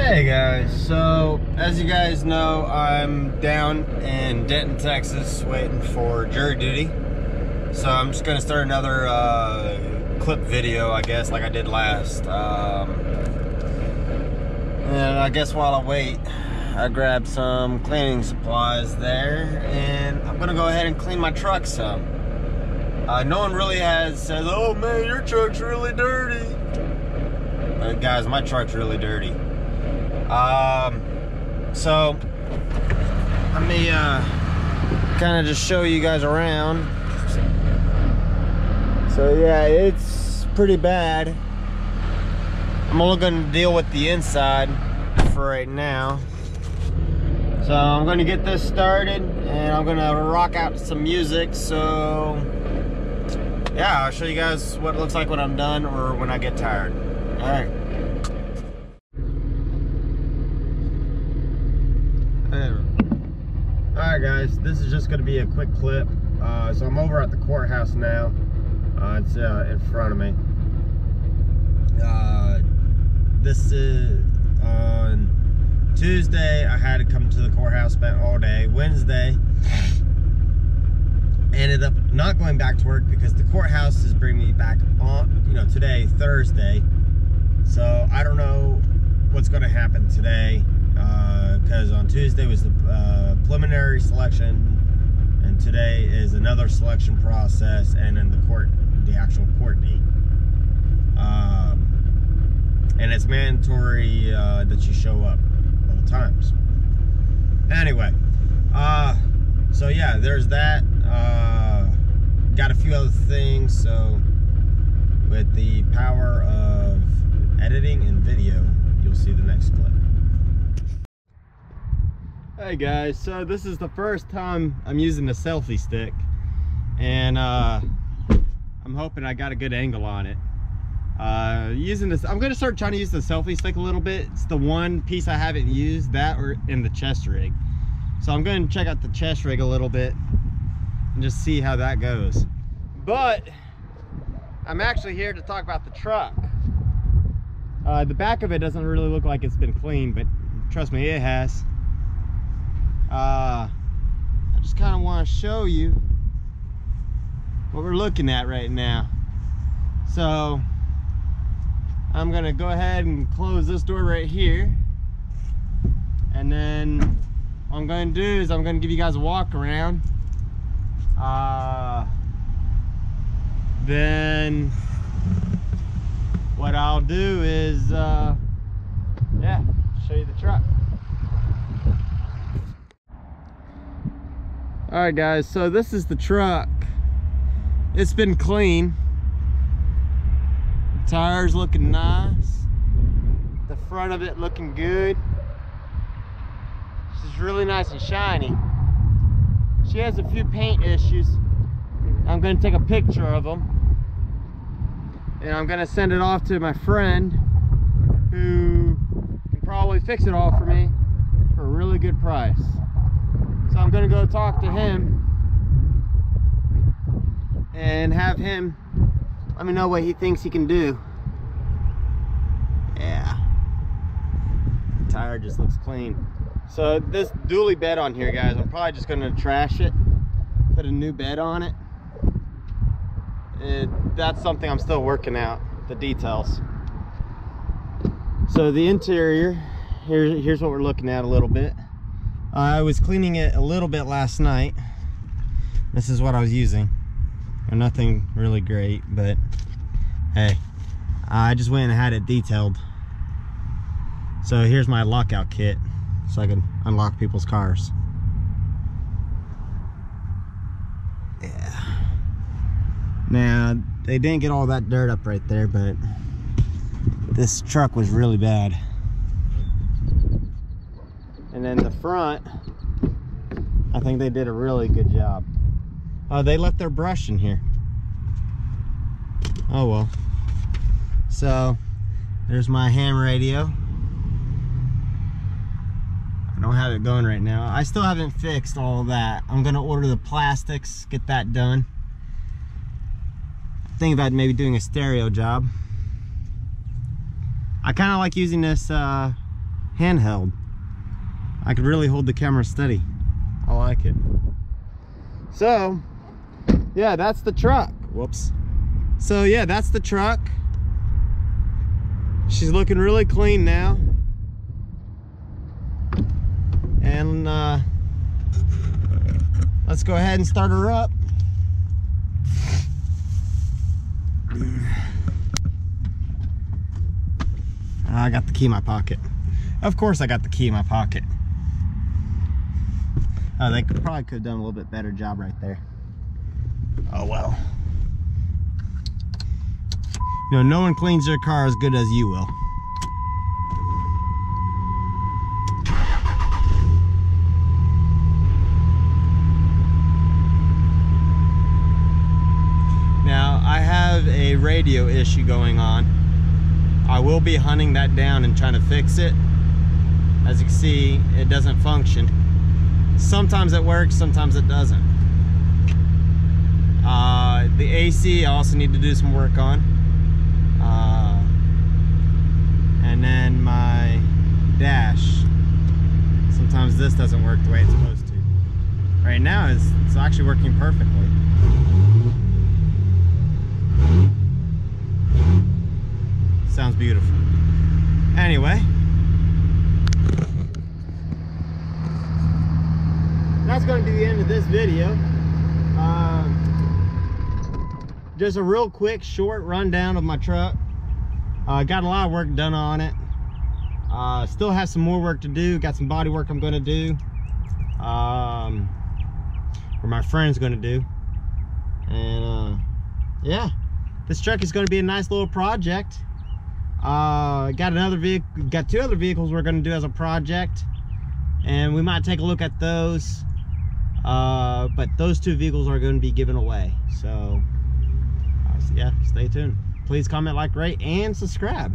Hey guys, so as you guys know, I'm down in Denton, Texas waiting for jury duty. So I'm just gonna start another clip video, I guess, like I did last. And I guess while I wait, I grabbed some cleaning supplies there, and I'm gonna go ahead and clean my truck some. No one really has said, "Oh man, your truck's really dirty." But guys, my truck's really dirty. So let me kind of just show you guys around. So yeah, it's pretty bad. I'm only going to deal with the inside for right now. So I'm going to get this started and I'm going to rock out some music. So yeah, I'll show you guys what it looks like when I'm done or when I get tired. All right. Alright guys, this is just going to be a quick clip. So I'm over at the courthouse now. It's in front of me. This is on Tuesday. I had to come to the courthouse, spent all day. Wednesday, ended up not going back to work because the courthouse is bringing me back on, today, Thursday. So I don't know what's going to happen today. Because on Tuesday was the preliminary selection, and today is another selection process, and then the actual court date. And it's mandatory that you show up both times. Anyway, so yeah, there's that. Got a few other things. So with the power of editing and video, you'll see the next clip. Hey guys, so this is the first time I'm using the selfie stick, and I'm hoping I got a good angle on it. Using this, I'm gonna start trying to use the selfie stick a little bit. It's the one piece I haven't used, that or in the chest rig. So I'm going to check out the chest rig a little bit and just see how that goes. But I'm actually here to talk about the truck. The back of it doesn't really look like it's been cleaned, but trust me, it has. I just kind of want to show you what we're looking at right now. So I'm gonna go ahead and close this door right here, and then what I'm going to do is I'm going to give you guys a walk around. Then what I'll do is yeah, show you the truck. Alright guys, so this is the truck. It's been clean. The tires looking nice. The front of it looking good. She's really nice and shiny. She has a few paint issues. I'm going to take a picture of them, and I'm going to send it off to my friend who can probably fix it all for me for a really good price. So I'm gonna go talk to him and have him let me know what he thinks he can do. Yeah, the tire just looks clean. So this dually bed on here, guys, I'm probably just gonna trash it, put a new bed on it. That's something I'm still working out, the details. So the interior, here's what we're looking at a little bit. I was cleaning it a little bit last night. This is what I was using. Nothing really great, but hey, I just went and had it detailed. So here's my lockout kit, so I can unlock people's cars. Yeah. Now, they didn't get all that dirt up right there, but this truck was really bad. And then the front, I think they did a really good job. They left their brush in here. Oh well. So there's my ham radio. I don't have it going right now. I still haven't fixed all of that. I'm gonna order the plastics, get that done. Think about maybe doing a stereo job. I kind of like using this handheld. I could really hold the camera steady. I like it. So yeah, that's the truck. Whoops. So yeah, that's the truck. She's looking really clean now. And let's go ahead and start her up. I got the key in my pocket. Of course I got the key in my pocket. They probably could have done a little bit better job right there. Oh well. You know, no one cleans their car as good as you will. Now, I have a radio issue going on. I will be hunting that down and trying to fix it. As you can see, it doesn't function. Sometimes it works, sometimes it doesn't. The AC I also need to do some work on. And then my dash. Sometimes this doesn't work the way it's supposed to. Right now it's actually working perfectly. Sounds beautiful. Anyway, that's going to be the end of this video. Just a real quick short rundown of my truck. Got a lot of work done on it. Still have some more work to do. Got some body work I'm going to do, or my friend's going to do. And yeah, this truck is going to be a nice little project. Got two other vehicles we're going to do as a project, and we might take a look at those. But those two vehicles are going to be given away. So yeah, stay tuned. Please comment, like, rate, and subscribe.